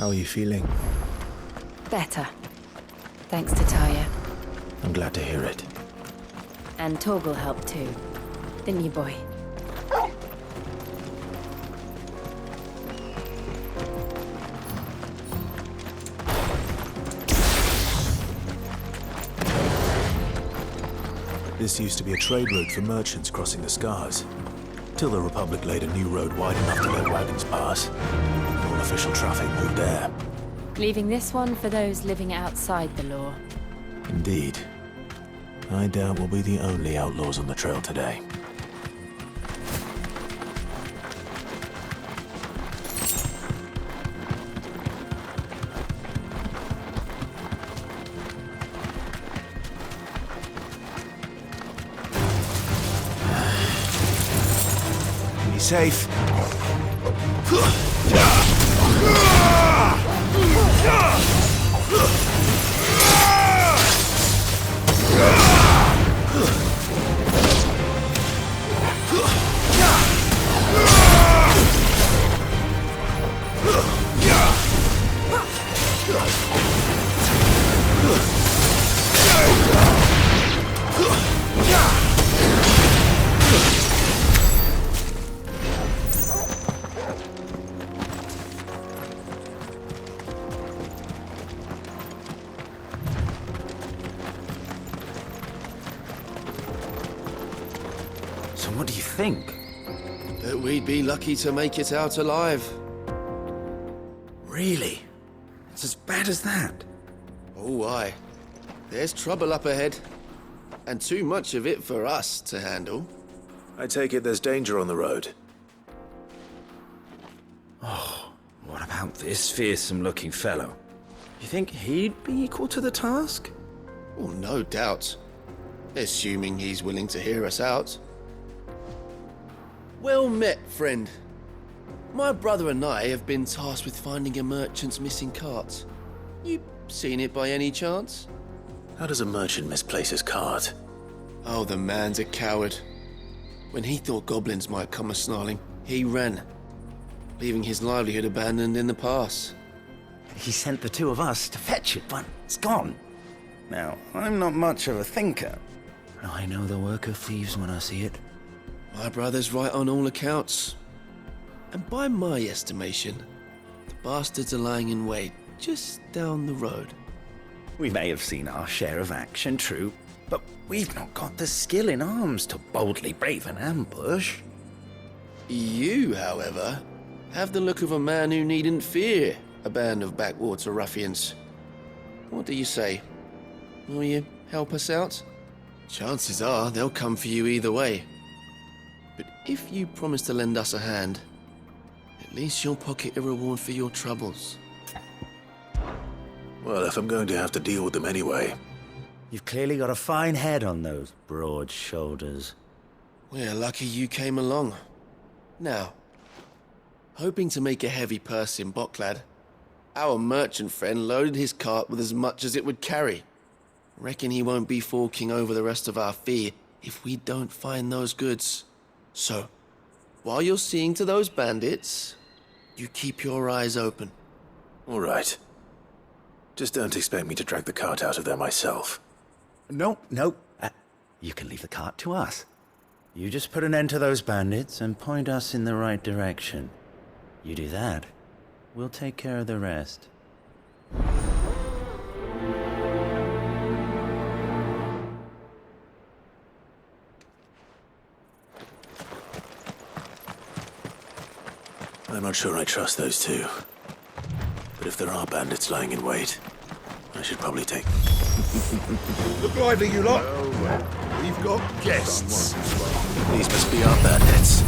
How are you feeling? Better. Thanks to Taya. I'm glad to hear it. And Torgal helped too. Didn't you, boy? This used to be a trade route for merchants crossing the Scars. Till the Republic laid a new road wide enough to let wagons pass. All official traffic moved there. Leaving this one for those living outside the law. Indeed. I doubt we'll be the only outlaws on the trail today. Be safe. So what do you think? That we'd be lucky to make it out alive. Really? It's as bad as that? Oh, aye. There's trouble up ahead. And too much of it for us to handle. I take it there's danger on the road. What about this fearsome-looking fellow? You think he'd be equal to the task? Oh, no doubt. Assuming he's willing to hear us out. Well met, friend. My brother and I have been tasked with finding a merchant's missing cart. You seen it by any chance? How does a merchant misplace his cart? Oh, the man's a coward. When he thought goblins might come a-snarling, he ran, leaving his livelihood abandoned in the pass. He sent the two of us to fetch it, but it's gone. Now, I'm not much of a thinker. I know the work of thieves when I see it. My brother's right on all accounts. And by my estimation, the bastards are lying in wait just down the road. We may have seen our share of action, true, but we've not got the skill in arms to boldly brave an ambush. You, however, have the look of a man who needn't fear a band of backwater ruffians. What do you say? Will you help us out? Chances are they'll come for you either way. But if you promise to lend us a hand, at least you'll pocket a reward for your troubles. Well, if I'm going to have to deal with them anyway. You've clearly got a fine head on those broad shoulders. We're lucky you came along. Now, hoping to make a heavy purse in Boklad, our merchant friend loaded his cart with as much as it would carry. Reckon he won't be forking over the rest of our fee if we don't find those goods. So, while you're seeing to those bandits, you keep your eyes open. All right. Just don't expect me to drag the cart out of there myself. No. You can leave the cart to us. You just put an end to those bandits and point us in the right direction. You do that, we'll take care of the rest. I'm not sure I trust those two. But if there are bandits lying in wait, I should probably take... Look lively, you lot. We've got guests. These must be our bandits.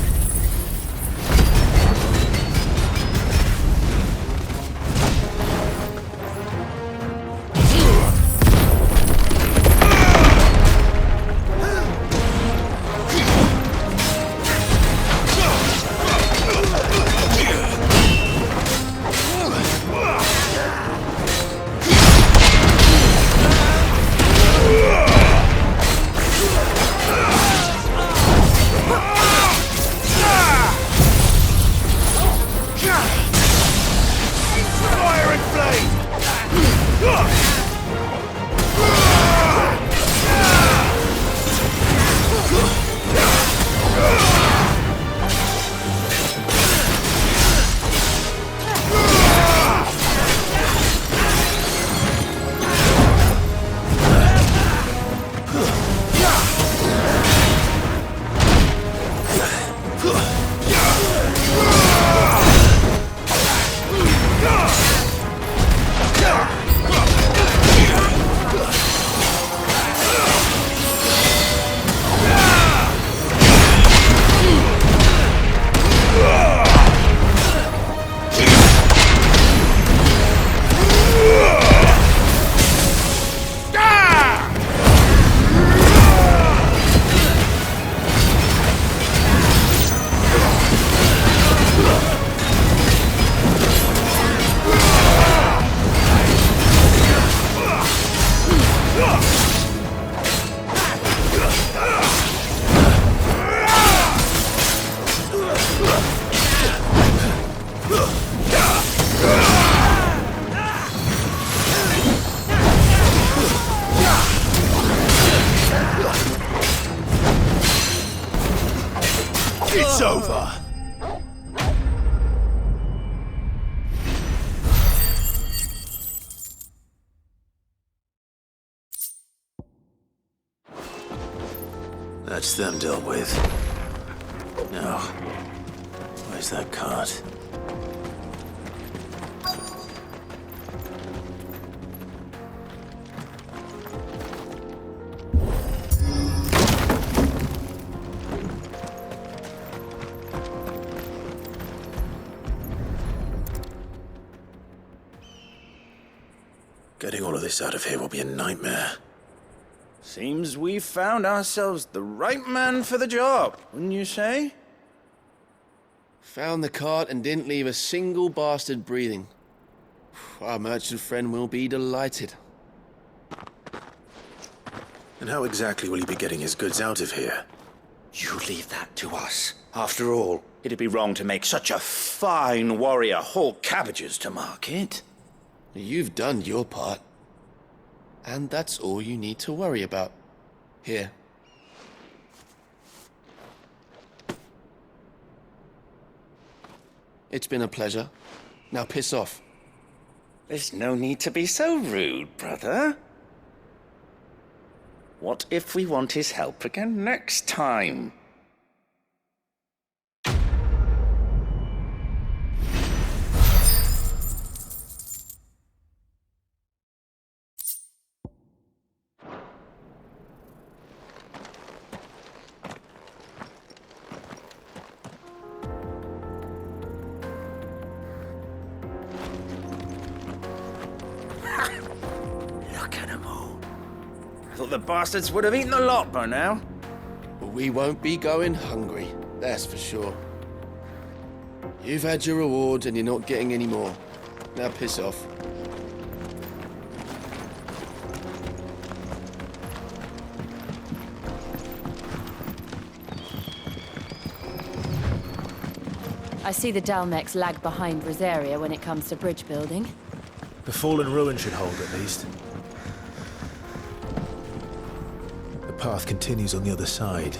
It's over! That's them dealt with. Now, where's that cart? Getting all of this out of here will be a nightmare. Seems we've found ourselves the right man for the job, wouldn't you say? Found the cart and didn't leave a single bastard breathing. Our merchant friend will be delighted. And how exactly will he be getting his goods out of here? You leave that to us. After all, it'd be wrong to make such a fine warrior haul cabbages to market. You've done your part. And that's all you need to worry about. Here. It's been a pleasure. Now piss off. There's no need to be so rude, brother. What if we want his help again next time? Look at them all. I thought the bastards would have eaten the lot by now. But we won't be going hungry, that's for sure. You've had your reward and you're not getting any more. Now piss off. I see the Dhalmeks lag behind Rosaria when it comes to bridge building. The fallen ruin should hold, at least. The path continues on the other side.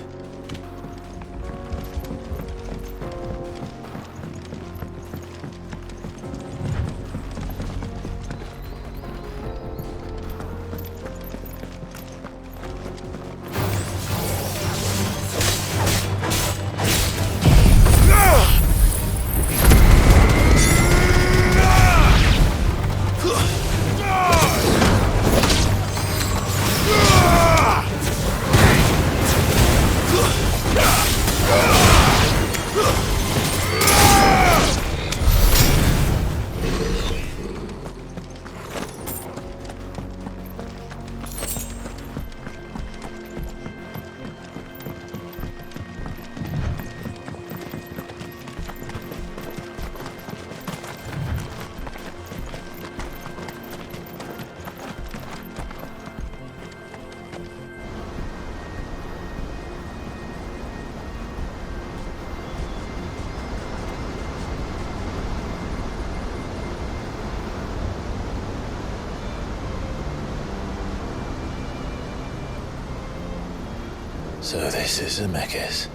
So this is Zemeckis.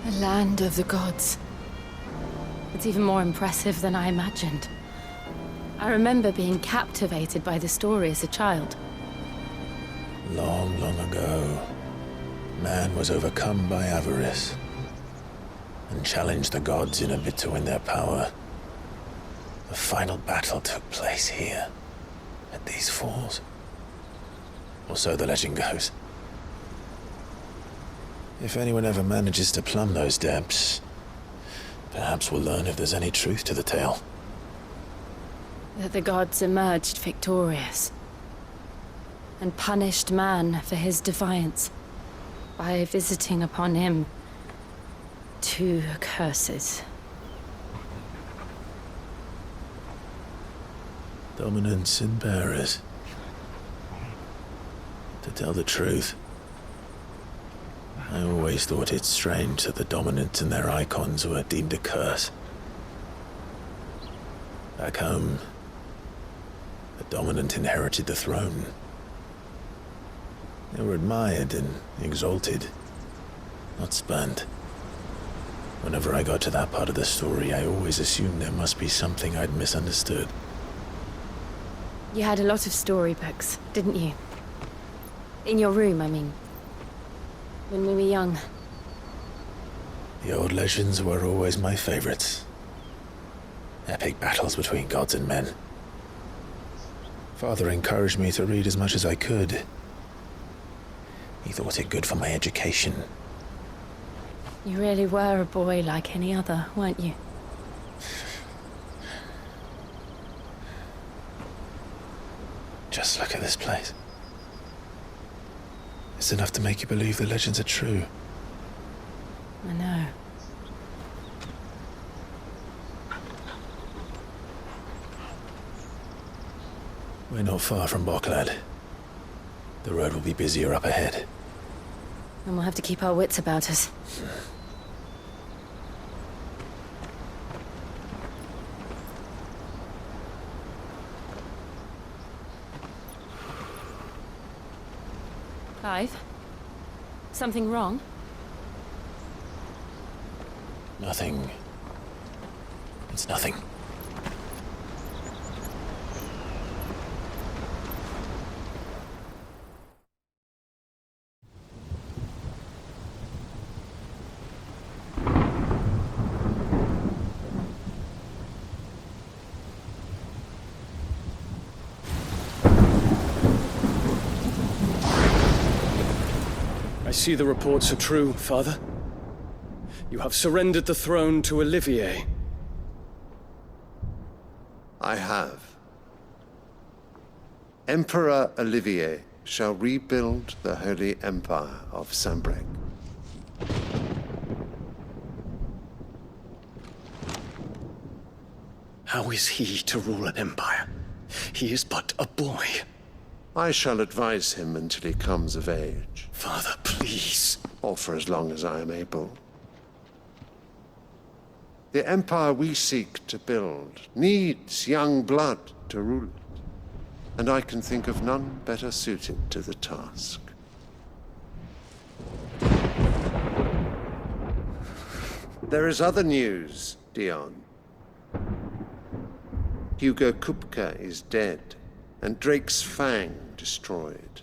The land of the gods. It's even more impressive than I imagined. I remember being captivated by the story as a child. Long, long ago, man was overcome by avarice and challenged the gods in a bid to win their power. The final battle took place here, at these falls. Or so the legend goes. If anyone ever manages to plumb those depths, perhaps we'll learn if there's any truth to the tale. That the gods emerged victorious and punished man for his defiance by visiting upon him 2 curses. Dominance and bearers. To tell the truth, I always thought it strange that the dominant and their icons were deemed a curse. Back home, the dominant inherited the throne. They were admired and exalted, not spurned. Whenever I got to that part of the story, I always assumed there must be something I'd misunderstood. You had a lot of storybooks, didn't you? In your room, I mean. When we were young. The old legends were always my favorites. Epic battles between gods and men. Father encouraged me to read as much as I could. He thought it good for my education. You really were a boy like any other, weren't you? Just look at this place. It's enough to make you believe the legends are true. I know. We're not far from Boklad. The road will be busier up ahead. And we'll have to keep our wits about us. Clive? Something wrong? Nothing. It's nothing. I see the reports are true, Father. You have surrendered the throne to Olivier. I have. Emperor Olivier shall rebuild the Holy Empire of Sanbreque. How is he to rule an empire? He is but a boy. I shall advise him until he comes of age, Father, please. or for as long as I am able. The empire we seek to build needs young blood to rule it, and I can think of none better suited to the task. There is other news, Dion. Hugo Kupka is dead, and Drake's Fang destroyed.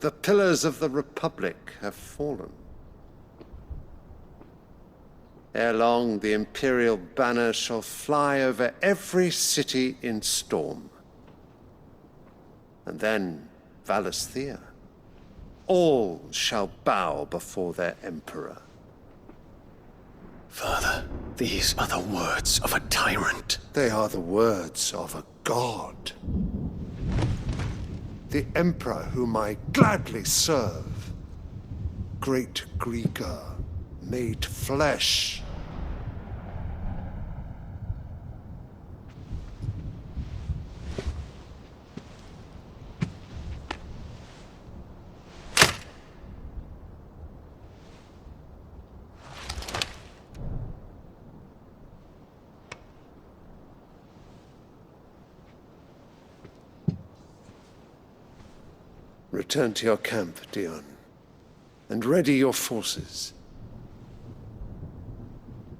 The pillars of the Republic have fallen. Ere long, the Imperial banner shall fly over every city in Storm. And then Valisthea. All shall bow before their Emperor. Father, these are the words of a tyrant. They are the words of a god. The Emperor whom I gladly serve. Great Greeker, made flesh. Return to your camp, Dion, and ready your forces.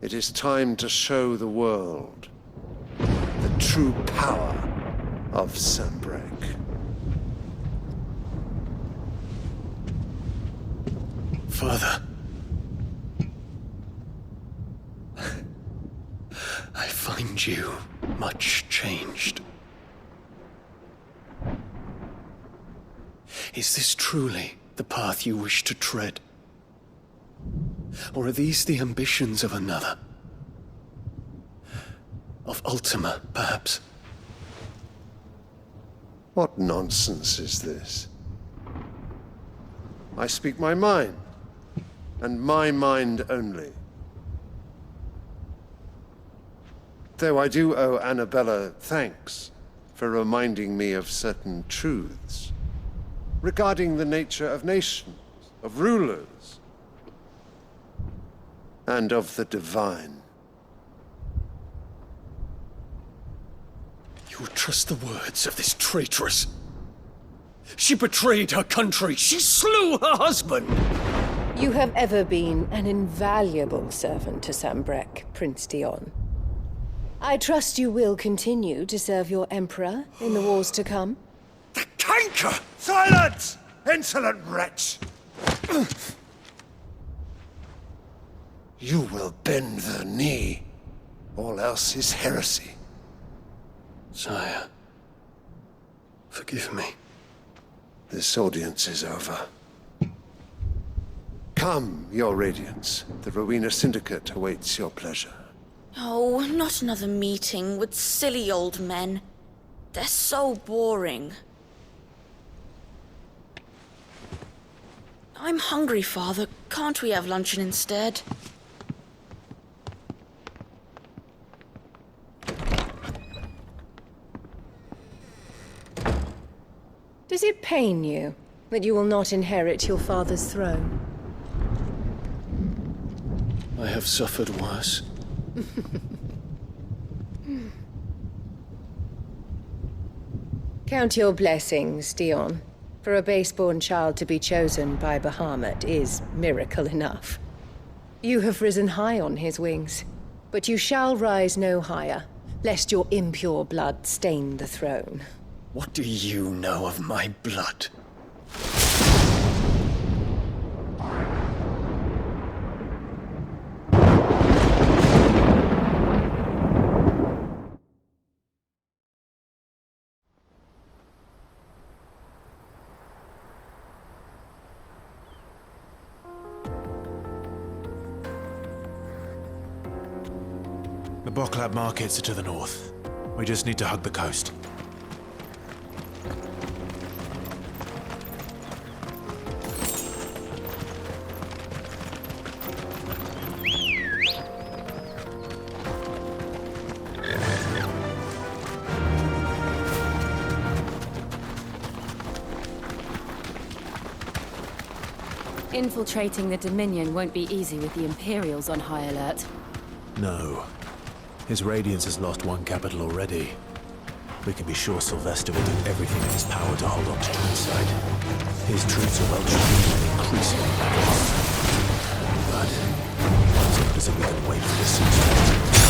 It is time to show the world the true power of Sanbreque. Father. I find you much changed. Is this truly the path you wish to tread? Or are these the ambitions of another? Of Ultima, perhaps? What nonsense is this? I speak my mind, and my mind only. Though I do owe Annabella thanks for reminding me of certain truths regarding the nature of nations, of rulers, and of the divine. You would trust the words of this traitress? She betrayed her country. She slew her husband. You have ever been an invaluable servant to Sambrek, Prince Dion. I trust you will continue to serve your Emperor in the wars to come. The canker! Silence! Insolent wretch! You will bend the knee. All else is heresy. Sire, forgive me. This audience is over. Come, your radiance. The Rowena Syndicate awaits your pleasure. Oh, not another meeting with silly old men. They're so boring. I'm hungry, Father. Can't we have luncheon instead? Does it pain you that you will not inherit your father's throne? I have suffered worse. Count your blessings, Dion. For a base-born child to be chosen by Bahamut is miracle enough. You have risen high on his wings, but you shall rise no higher, lest your impure blood stain the throne. What do you know of my blood? The Boklab markets are to the north. We just need to hug the coast. Infiltrating the Dominion won't be easy with the Imperials on high alert. No. His Radiance has lost one capital already. We can be sure Sylvester will do everything in his power to hold on to Twinside. His troops are well trained and increasingly balanced. But it's not as if we can wait for the siege.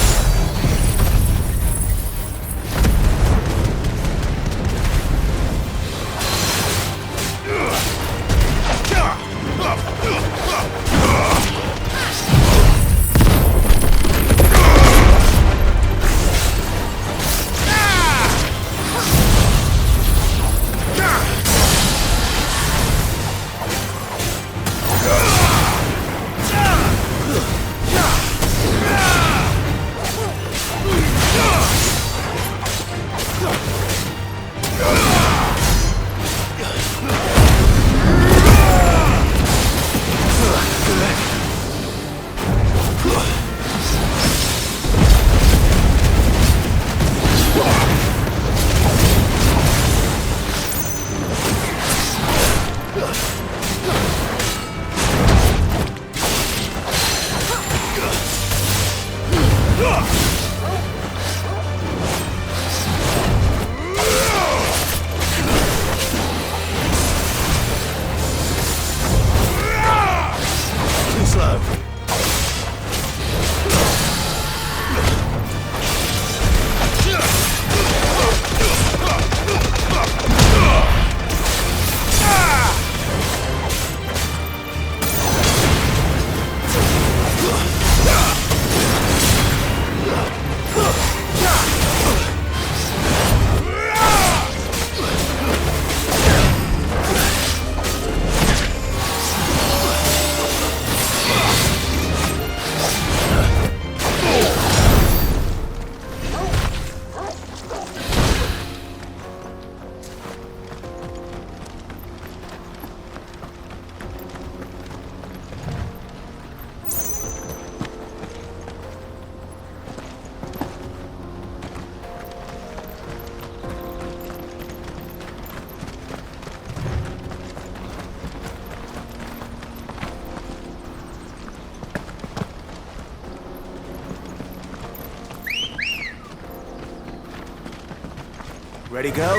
Ready, go?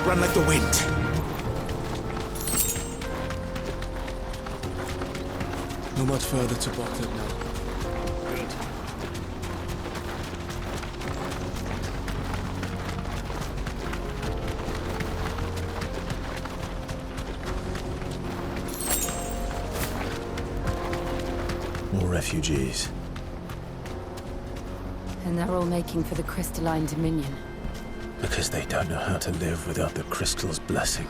Run like the wind. No much further to Bocklet now. More refugees. And they're all making for the crystalline dominion. Because they don't know how to live without the crystal's blessing.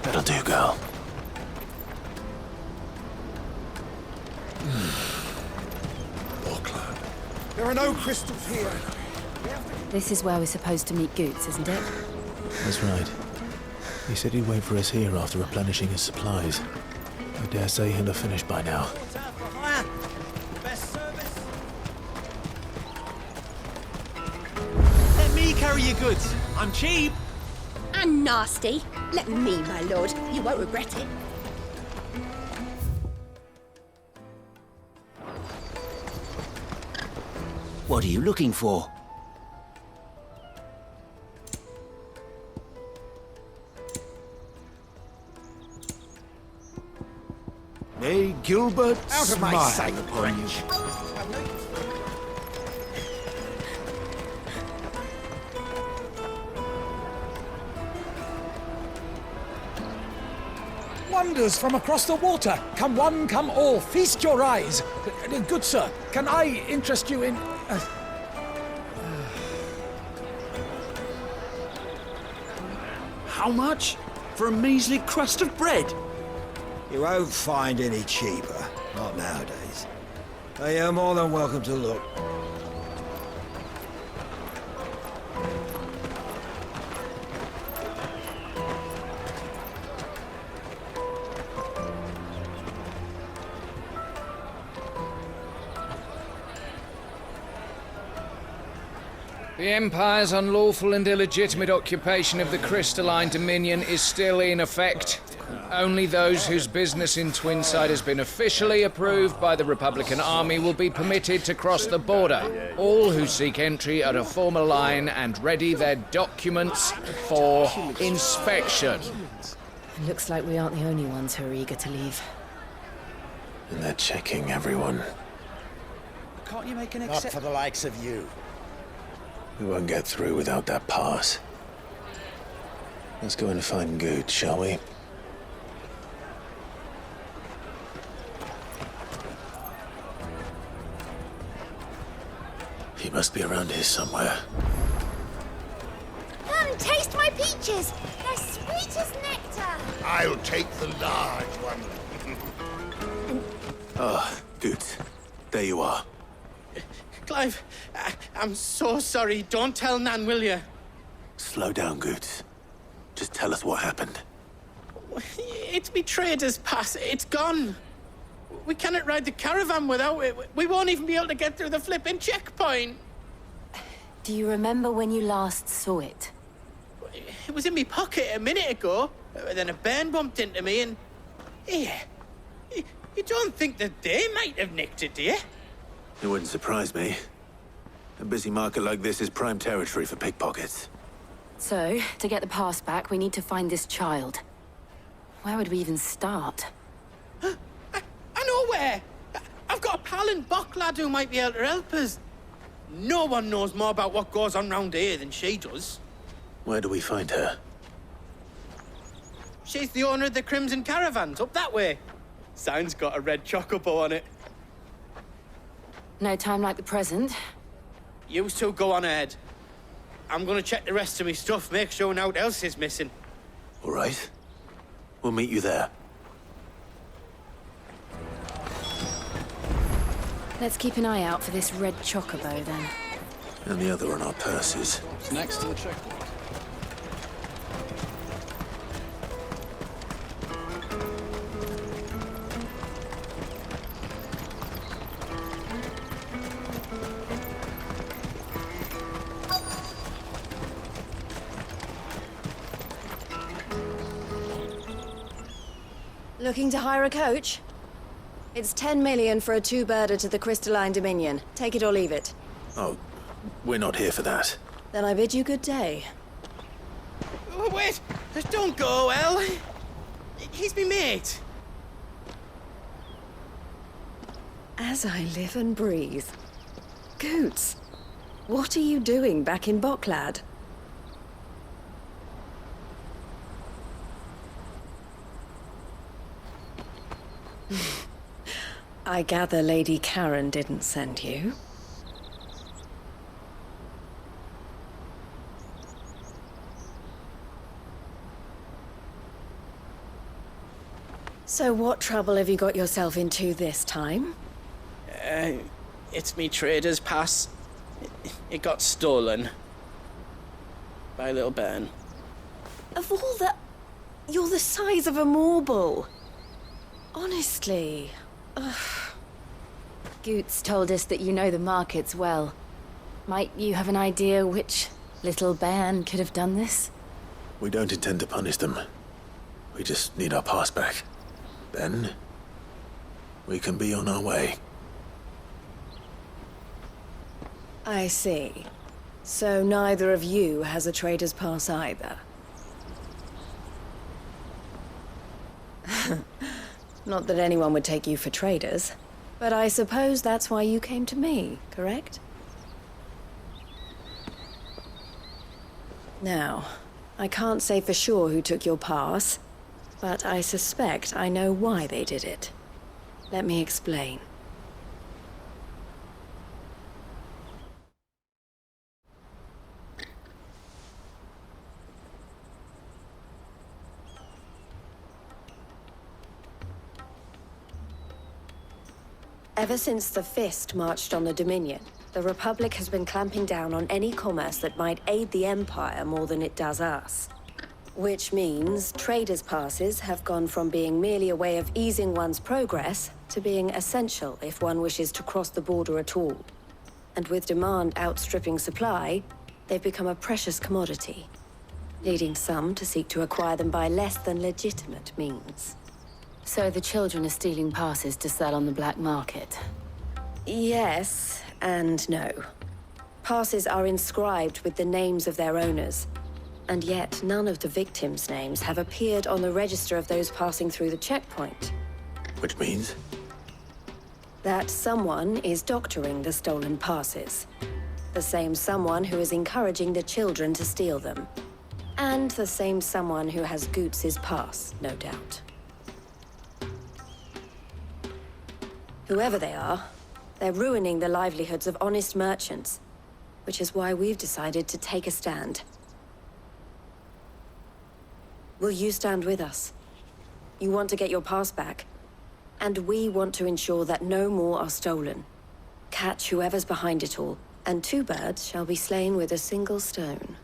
That'll do, girl. There are no crystals here. This is where we're supposed to meet Goots, isn't it? That's right. He said he'd wait for us here after replenishing his supplies. I dare say he'll have finished by now. Let me carry your goods. I'm cheap. And nasty. Let me, my lord. You won't regret it. What are you looking for? May Gilbert Out of my smile sight, upon you. Wonders from across the water. Come one, come all. Feast your eyes. Good sir, can I interest you in... How much? For a measly crust of bread? You won't find any cheaper. Not nowadays. You're more than welcome to look. The Empire's unlawful and illegitimate occupation of the crystalline dominion is still in effect. Only those whose business in Twinside has been officially approved by the Republican Army will be permitted to cross the border. All who seek entry are to form a line and ready their documents for inspection. It looks like we aren't the only ones who are eager to leave. And they're checking everyone. Can't you make an Not for the likes of you. We won't get through without that pass. Let's go and find Good, shall we? He must be around here somewhere. Come, taste my peaches. They're sweet as nectar. I'll take the large one. Ah, Good. There you are. Clive, I'm so sorry. Don't tell Nan, will you? Slow down, Good. Just tell us what happened. It's me trader's pass. It's gone. We cannot ride the caravan without it. We won't even be able to get through the flipping checkpoint. Do you remember when you last saw it? It was in my pocket a minute ago. Then a bairn bumped into me and... Yeah. You don't think that they might have nicked it, do you? It wouldn't surprise me. A busy market like this is prime territory for pickpockets. So, to get the pass back, we need to find this child. Where would we even start? I know where! I've got a pal in Bock lad who might be able to help us. No one knows more about what goes on round here than she does. Where do we find her? She's the owner of the Crimson Caravans, up that way. Sign's got a red chocobo on it. No time like the present. You two go on ahead. I'm gonna check the rest of my stuff, make sure naught else is missing. All right. We'll meet you there. Let's keep an eye out for this red chocobo, then. And the other on our purses. It's next to the checkpoint. Looking to hire a coach? It's 10 million for a two-birder to the Crystalline Dominion. Take it or leave it. Oh, we're not here for that. Then I bid you good day. Oh, wait! Don't go, El! He's me mate. As I live and breathe. Goots, what are you doing back in Boklad? I gather Lady Karen didn't send you. So what trouble have you got yourself into this time? It's me trader's pass. It got stolen. By little Ben. Of all the... You're the size of a marble. Honestly. Ugh. Goots told us that you know the markets well. Might you have an idea which little band could have done this? We don't intend to punish them. We just need our pass back. Then, we can be on our way. I see. So neither of you has a trader's pass either. Not that anyone would take you for traders, but I suppose that's why you came to me, correct? Now, I can't say for sure who took your pass, but I suspect I know why they did it. Let me explain. Ever since the Fist marched on the Dominion, the Republic has been clamping down on any commerce that might aid the Empire more than it does us. Which means traders' passes have gone from being merely a way of easing one's progress to being essential if one wishes to cross the border at all. And with demand outstripping supply, they've become a precious commodity, leading some to seek to acquire them by less than legitimate means. So the children are stealing passes to sell on the black market? Yes, and no. Passes are inscribed with the names of their owners, and yet none of the victims' names have appeared on the register of those passing through the checkpoint. Which means? That someone is doctoring the stolen passes. The same someone who is encouraging the children to steal them. And the same someone who has Goots' pass, no doubt. Whoever they are, they're ruining the livelihoods of honest merchants, which is why we've decided to take a stand. Will you stand with us? You want to get your pass back, and we want to ensure that no more are stolen. Catch whoever's behind it all, and two birds shall be slain with a single stone.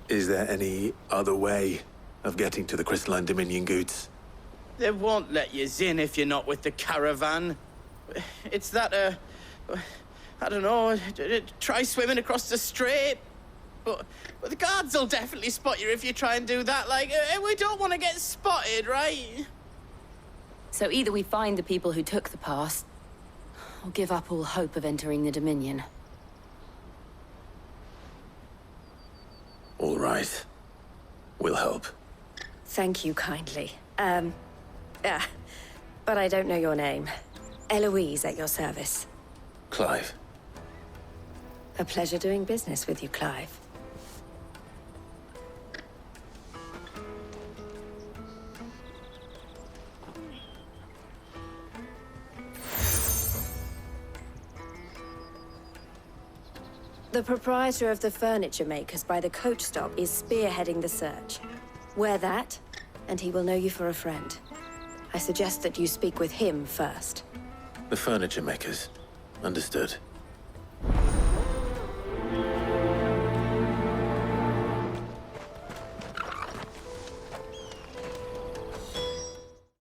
Is there any other way of getting to the Crystalline Dominion, Goots? They won't let you in if you're not with the caravan. It's that, I don't know, try swimming across the strait. But the guards will definitely spot you if you try and do that. Like, we don't want to get spotted, right? So either we find the people who took the pass, or give up all hope of entering the Dominion. All right. We'll help. Thank you kindly. But I don't know your name. Eloise at your service. Clive. A pleasure doing business with you, Clive. The proprietor of the furniture makers by the coach stop is spearheading the search. Wear that, and he will know you for a friend. I suggest that you speak with him first. The furniture makers. Understood.